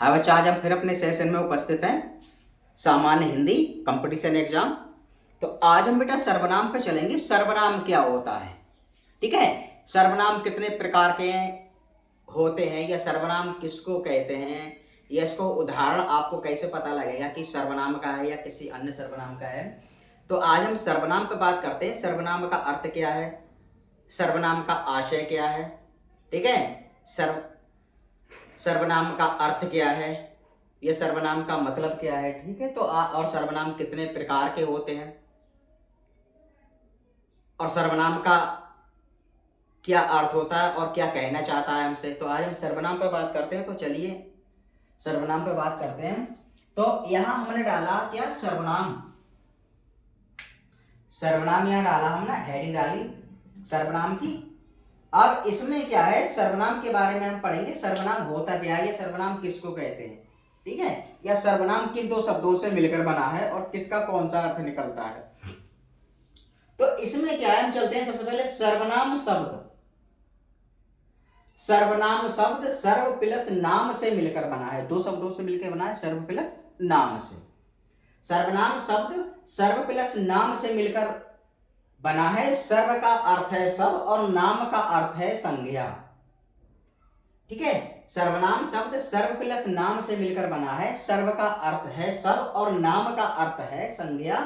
हाँ बच्चा, आज हम फिर अपने सेशन में उपस्थित हैं, सामान्य हिंदी कंपटीशन एग्जाम। तो आज हम बेटा सर्वनाम पे चलेंगे। सर्वनाम क्या होता है, ठीक है। सर्वनाम कितने प्रकार के होते हैं, या सर्वनाम किसको कहते हैं, या इसको उदाहरण आपको कैसे पता लगेगा कि सर्वनाम का है या किसी अन्य सर्वनाम का है। तो आज हम सर्वनाम पे बात करते हैं। सर्वनाम का अर्थ क्या है, सर्वनाम का आशय क्या है, ठीक है। सर्वनाम का अर्थ क्या है, यह सर्वनाम का मतलब क्या है, ठीक है। तो और सर्वनाम कितने प्रकार के होते हैं, और सर्वनाम का क्या अर्थ होता है और क्या कहना चाहता है हमसे। तो आज हम सर्वनाम पर बात करते हैं। तो चलिए सर्वनाम पर बात करते हैं। तो यहां हमने डाला क्या, सर्वनाम। सर्वनाम यहां डाला हमने, हेडिंग डाली सर्वनाम की। अब इसमें क्या है, सर्वनाम के बारे में हम पढ़ेंगे। सर्वनाम होता क्या है, या सर्वनाम किसको कहते हैं, ठीक है। या सर्वनाम किन दो शब्दों से मिलकर बना है और किसका कौन सा अर्थ निकलता है। तो इसमें क्या है, हम चलते हैं सबसे पहले सर्वनाम शब्द। सर्वनाम शब्द सर्व प्लस नाम से मिलकर बना है, दो शब्दों से मिलकर बना है, सर्व प्लस नाम से। सर्वनाम शब्द सर्व प्लस नाम से मिलकर बना है। सर्व का अर्थ है सब और नाम का अर्थ है संज्ञा, ठीक है। सर्वनाम शब्द सर्व प्लस नाम से मिलकर बना है। सर्व का अर्थ है सब और नाम का अर्थ है संज्ञा।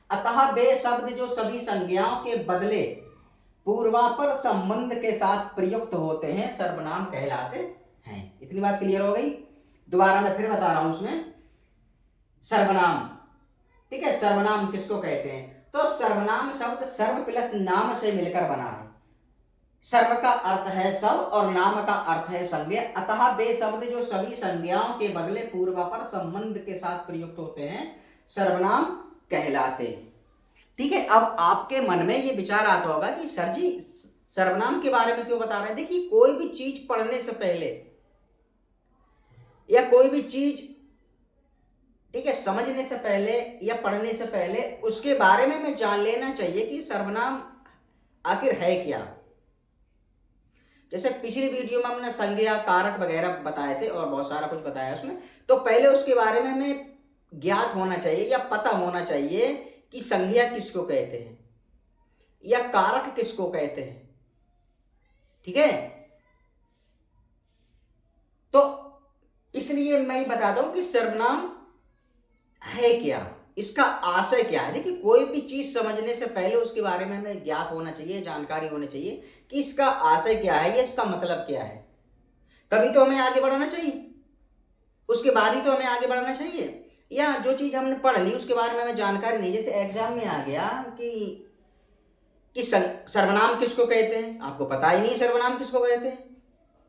अतः वे शब्द जो सभी संज्ञाओं के बदले पूर्वापर संबंध के साथ प्रयुक्त होते हैं सर्वनाम कहलाते हैं। इतनी बात क्लियर हो गई। दोबारा मैं फिर बता रहा हूं उसमें। सर्वनाम, ठीक है। सर्वनाम किसको कहते हैं, तो सर्वनाम शब्द सर्व प्लस नाम से मिलकर बना है। सर्व का अर्थ है सब और नाम का अर्थ है संज्ञा। अतः वे शब्द जो सभी संज्ञाओं के बदले पूर्वापर संबंध के साथ प्रयुक्त होते हैं सर्वनाम कहलाते हैं, ठीक है। अब आपके मन में ये विचार आता होगा कि सर जी सर्वनाम के बारे में क्यों बता रहे हैं। देखिए, कोई भी चीज पढ़ने से पहले या कोई भी चीज, ठीक है, समझने से पहले या पढ़ने से पहले उसके बारे में हमें जान लेना चाहिए कि सर्वनाम आखिर है क्या। जैसे पिछली वीडियो में हमने संज्ञा कारक वगैरह बताए थे और बहुत सारा कुछ बताया उसमें। तो पहले उसके बारे में हमें ज्ञात होना चाहिए या पता होना चाहिए कि संज्ञा किसको कहते हैं या कारक किसको कहते हैं, ठीक है। तो इसलिए मैं बताता हूं कि सर्वनाम है क्या, इसका आशय क्या है। देखिए, कोई भी चीज समझने से पहले उसके बारे में हमें ज्ञात होना चाहिए, जानकारी होनी चाहिए कि इसका आशय क्या है या इसका मतलब क्या है। तभी तो हमें आगे बढ़ना चाहिए, उसके बाद ही तो हमें आगे बढ़ना चाहिए। या जो चीज हमने पढ़ ली उसके बारे में हमें जानकारी नहीं, जैसे एग्जाम में आ गया कि सर्वनाम किसको कहते हैं, आपको पता ही नहीं सर्वनाम किसको कहते हैं।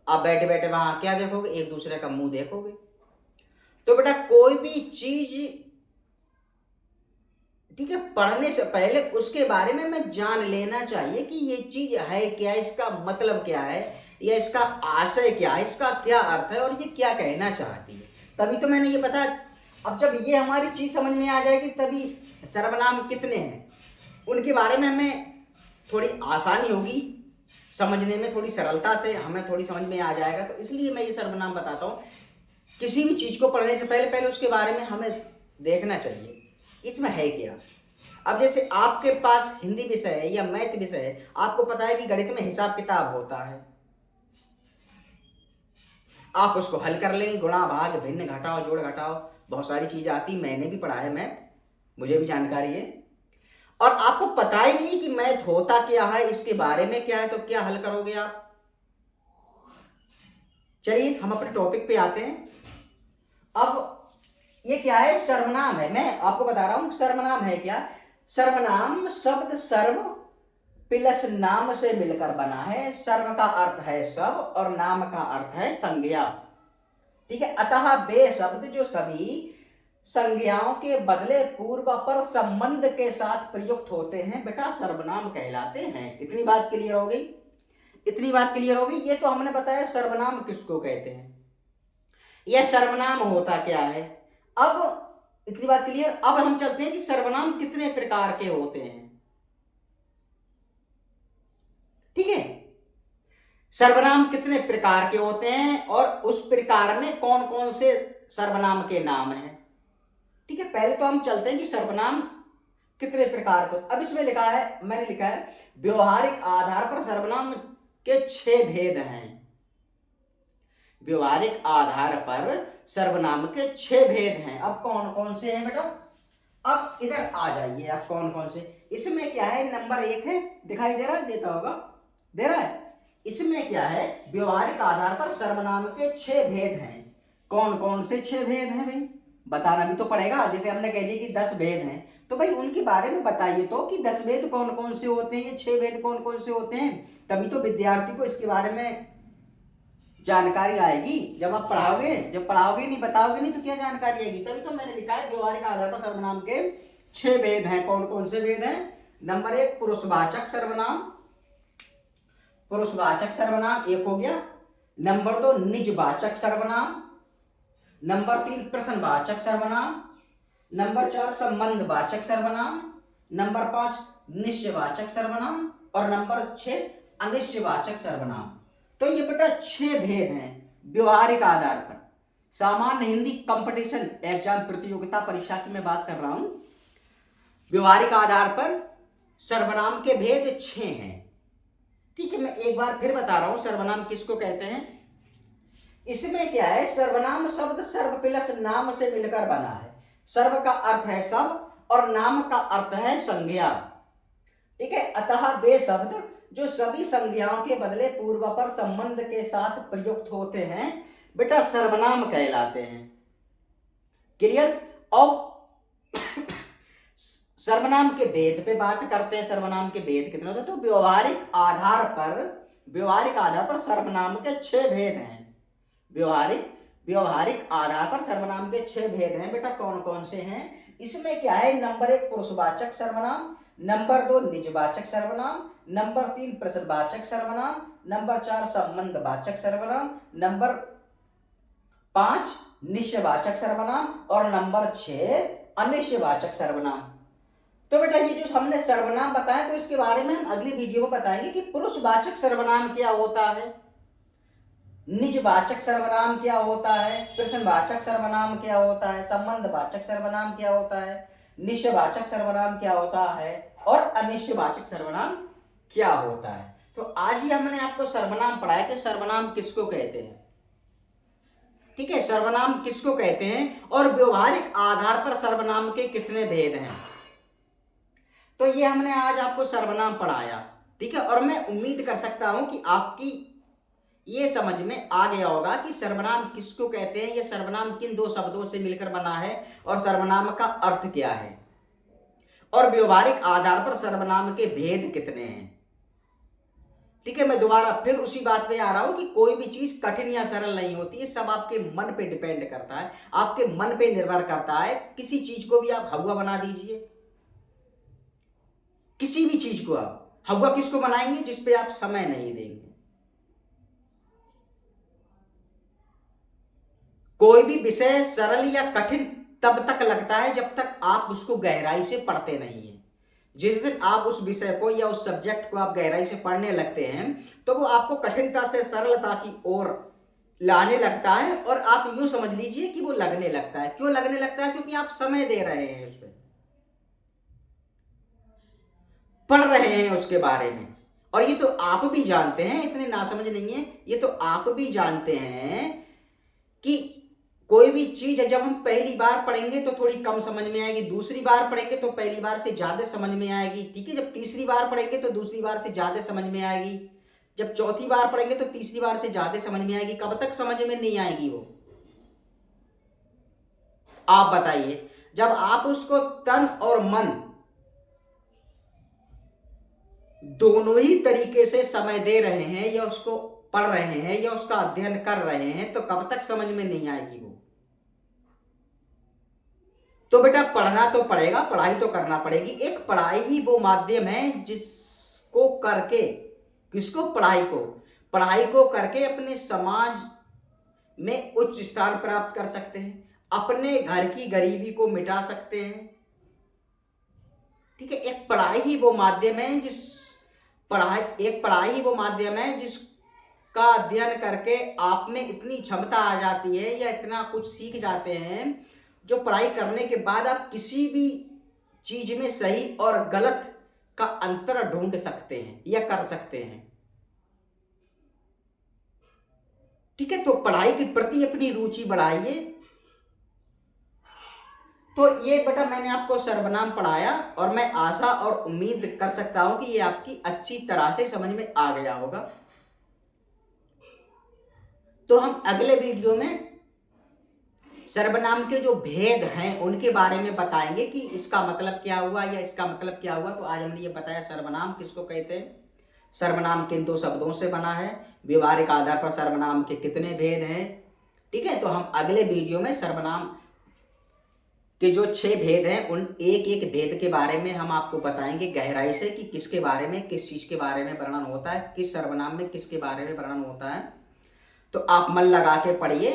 आप बैठे बैठे वहां क्या देखोगे, एक दूसरे का मुंह देखोगे। तो बेटा कोई भी चीज, ठीक है, पढ़ने से पहले उसके बारे में हमें जान लेना चाहिए कि ये चीज है क्या, इसका मतलब क्या है, या इसका आशय क्या है, इसका क्या अर्थ है और ये क्या कहना चाहती है। तभी तो मैंने ये बता। अब जब ये हमारी चीज समझ में आ जाएगी तभी सर्वनाम कितने हैं उनके बारे में हमें थोड़ी आसानी होगी समझने में, थोड़ी सरलता से हमें थोड़ी समझ में आ जाएगा। तो इसलिए मैं ये सर्वनाम बताता हूँ। किसी भी चीज को पढ़ने से पहले उसके बारे में हमें देखना चाहिए इसमें है क्या। अब जैसे आपके पास हिंदी विषय है या मैथ विषय है, आपको पता है कि गणित में हिसाब किताब होता है, आप उसको हल कर लेंगे, गुणा भाग भिन्न घटाओ जोड़ घटाओ, बहुत सारी चीजें आती, मैंने भी पढ़ा है मैथ, मुझे भी जानकारी है। और आपको पता ही नहीं कि मैथ होता क्या है, इसके बारे में क्या है, तो क्या हल करोगे आप। चलिए हम अपने टॉपिक पे आते हैं। अब ये क्या है, सर्वनाम है। मैं आपको बता रहा हूं सर्वनाम है क्या। सर्वनाम शब्द सर्व प्लस नाम से मिलकर बना है। सर्व का अर्थ है सब और नाम का अर्थ है संज्ञा, ठीक है। अतः वे शब्द जो सभी संज्ञाओं के बदले पूर्वापर संबंध के साथ प्रयुक्त होते हैं बेटा सर्वनाम कहलाते हैं। इतनी बात क्लियर हो गई, इतनी बात क्लियर हो गई। ये तो हमने बताया सर्वनाम किसको कहते हैं, यह सर्वनाम होता क्या है। अब इतनी बात क्लियर। अब हम चलते हैं कि सर्वनाम कितने प्रकार के होते हैं, ठीक है। सर्वनाम कितने प्रकार के होते हैं और उस प्रकार में कौन कौन से सर्वनाम के नाम हैं। ठीक है, पहले तो हम चलते हैं कि सर्वनाम कितने प्रकार के। अब इसमें लिखा है, मैंने लिखा है व्यवहारिक आधार पर सर्वनाम के 6 भेद हैं। व्यवहारिक आधार पर सर्वनाम के 6 भेद हैं। अब कौन कौन से हैं बेटा, अब इधर आ जाइए। अब कौन कौन से, इसमें क्या है, नंबर 1 है, दिखाई दे रहा है, देता होगा, दे रहा है। इसमें क्या है, व्यवहारिक आधार पर सर्वनाम के 6 भेद हैं। कौन कौन से 6 भेद हैं भाई, बताना भी तो पड़ेगा। जैसे हमने कह दिया कि 10 भेद हैं, तो भाई उनके बारे में बताइए तो कि 10 भेद कौन कौन से होते हैं, ये 6 भेद कौन कौन से होते हैं। तभी तो विद्यार्थी को इसके बारे में जानकारी आएगी। जब आप पढ़ाओगे, जब पढ़ाओगे नहीं, बताओगे नहीं, तो क्या जानकारी आएगी। तभी तो मैंने लिखा है व्यवहारिक आधार पर सर्वनाम के 6 भेद हैं। कौन कौन से भेद हैं, नंबर 1 पुरुषवाचक सर्वनाम, पुरुषवाचक सर्वनाम एक हो गया। नंबर 2 निजवाचक सर्वनाम। नंबर 3 प्रश्नवाचक सर्वनाम। नंबर 4 संबंधवाचक सर्वनाम। नंबर 5 निश्चयवाचक सर्वनाम और नंबर 6 अनिश्चयवाचक सर्वनाम। तो ये बेटा 6 भेद हैं व्यवहारिक आधार पर। सामान्य हिंदी कंपटीशन एग्जाम प्रतियोगिता परीक्षा की मैं बात कर रहा हूं। व्यवहारिक आधार पर सर्वनाम के भेद 6 हैं। ठीक है, मैं एक बार फिर बता रहा हूं सर्वनाम किसको कहते हैं। इसमें क्या है, सर्वनाम शब्द सर्व प्लस नाम से मिलकर बना है। सर्व का अर्थ है सब और नाम का अर्थ है संज्ञा। ठीक है, अतः वे शब्द जो सभी संज्ञाओं के बदले पूर्वापर संबंध के साथ प्रयुक्त होते हैं बेटा सर्वनाम कहलाते हैं। क्लियर। अब सर्वनाम के भेद पे बात करते हैं। सर्वनाम के भेद कितने होते हैं, तो व्यवहारिक आधार पर सर्वनाम के 6 भेद हैं। व्यवहारिक आधार पर सर्वनाम के 6 भेद हैं बेटा। कौन कौन से हैं, इसमें क्या है, नंबर 1 पुरुषवाचक सर्वनाम, नंबर 2 निजवाचक सर्वनाम, नंबर 3 प्रश्नवाचक सर्वनाम, नंबर 4 संबंधवाचक सर्वनाम, नंबर 5 निश्चयवाचक सर्वनाम और नंबर 6 अनिश्चयवाचक सर्वनाम। तो बेटा ये जो हमने सर्वनाम बताया, तो इसके बारे में हम अगली वीडियो में बताएंगे कि पुरुषवाचक सर्वनाम क्या होता है, निजवाचक सर्वनाम क्या होता है, प्रश्नवाचक सर्वनाम क्या होता है, संबंधवाचक सर्वनाम क्या होता है, निश्चयवाचक सर्वनाम क्या होता है और अनिश्चयवाचक सर्वनाम क्या होता है। तो आज ही हमने आपको सर्वनाम पढ़ाया कि सर्वनाम किसको कहते हैं। ठीक है, सर्वनाम किसको कहते हैं और व्यवहारिक आधार पर सर्वनाम के कितने भेद हैं। तो ये हमने आज आपको सर्वनाम पढ़ाया। ठीक है, और मैं उम्मीद कर सकता हूं कि आपकी ये समझ में आ गया होगा कि सर्वनाम किसको कहते हैं, ये सर्वनाम किन 2 शब्दों से मिलकर बना है और सर्वनाम का अर्थ क्या है और व्यवहारिक आधार पर सर्वनाम के भेद कितने हैं। ठीक है, मैं दोबारा फिर उसी बात पे आ रहा हूं कि कोई भी चीज कठिन या सरल नहीं होती है, सब आपके मन पे डिपेंड करता है, आपके मन पे निर्भर करता है। किसी चीज को भी आप हवा बना दीजिए, किसी भी चीज को आप हवा किसको बनाएंगे, जिसपे आप समय नहीं देंगे। कोई भी विषय सरल या कठिन तब तक लगता है जब तक आप उसको गहराई से पढ़ते नहीं हैं। जिस दिन आप उस विषय को या उस सब्जेक्ट को आप गहराई से पढ़ने लगते हैं, तो वो आपको कठिनता से सरलता की ओर लाने लगता है और आप यूं समझ लीजिए कि वो लगने लगता है। क्यों लगने लगता है, क्योंकि आप समय दे रहे हैं, उस पर पढ़ रहे हैं उसके बारे में। और ये तो आप भी जानते हैं, इतने नासमझ नहीं है, ये तो आप भी जानते हैं कि कोई भी चीज जब हम पहली बार पढ़ेंगे तो थोड़ी कम समझ में आएगी, दूसरी बार पढ़ेंगे तो पहली बार से ज्यादा समझ में आएगी। ठीक है, जब तीसरी बार पढ़ेंगे तो दूसरी बार से ज्यादा समझ में आएगी, जब चौथी बार पढ़ेंगे तो तीसरी बार से ज्यादा समझ में आएगी। कब तक समझ में नहीं आएगी वो, आप बताइए। जब आप उसको तन और मन दोनों ही तरीके से समय दे रहे हैं या उसको पढ़ रहे हैं या उसका अध्ययन कर रहे हैं, तो कब तक समझ में नहीं आएगी वो। तो बेटा पढ़ना तो पड़ेगा, पढ़ाई तो करना पड़ेगी। एक पढ़ाई ही वो माध्यम है जिसको करके, किसको, पढ़ाई को करके अपने समाज में उच्च स्थान प्राप्त कर सकते हैं, अपने घर की गरीबी को मिटा सकते हैं। ठीक है, एक पढ़ाई ही वो माध्यम है जिसका का अध्ययन करके आप में इतनी क्षमता आ जाती है या इतना कुछ सीख जाते हैं जो पढ़ाई करने के बाद आप किसी भी चीज में सही और गलत का अंतर ढूंढ सकते हैं या कर सकते हैं। ठीक है, तो पढ़ाई के प्रति अपनी रुचि बढ़ाइए। तो ये बेटा मैंने आपको सर्वनाम पढ़ाया और मैं आशा और उम्मीद कर सकता हूं कि ये आपकी अच्छी तरह से समझ में आ गया होगा। तो हम अगले वीडियो में सर्वनाम के जो भेद हैं उनके बारे में बताएंगे कि इसका मतलब क्या हुआ या इसका मतलब क्या हुआ। तो आज हमने ये बताया सर्वनाम किसको कहते हैं, सर्वनाम किन दो शब्दों से बना है, व्यवहारिक आधार पर सर्वनाम के कितने भेद हैं। ठीक है, तो हम अगले वीडियो में सर्वनाम के जो 6 भेद हैं उन एक एक भेद के बारे में हम आपको बताएंगे गहराई से कि किसके बारे में, किस चीज के बारे में वर्णन होता है, किस सर्वनाम में किसके बारे में वर्णन होता है। तो आप मन लगा के पढ़िए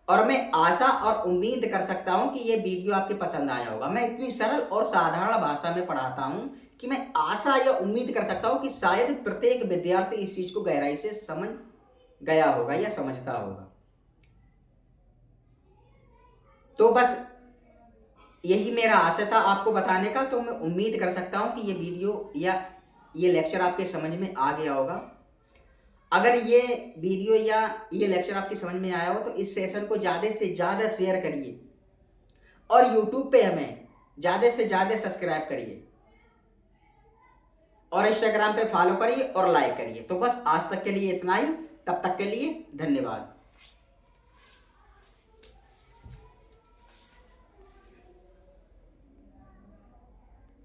और मैं आशा और उम्मीद कर सकता हूं कि ये वीडियो आपके पसंद आया होगा। मैं इतनी सरल और साधारण भाषा में पढ़ाता हूं कि मैं आशा या उम्मीद कर सकता हूं कि शायद प्रत्येक विद्यार्थी इस चीज को गहराई से समझ गया होगा या समझता होगा। तो बस यही मेरा आशा था आपको बताने का। तो मैं उम्मीद कर सकता हूं कि ये वीडियो या ये लेक्चर आपके समझ में आ गया होगा। अगर ये वीडियो या ये लेक्चर आपकी समझ में आया हो तो इस सेशन को ज़्यादा से ज़्यादा शेयर करिए और YouTube पे हमें ज़्यादा से ज़्यादा सब्सक्राइब करिए और इंस्टाग्राम पे फॉलो करिए और लाइक करिए। तो बस आज तक के लिए इतना ही, तब तक के लिए धन्यवाद।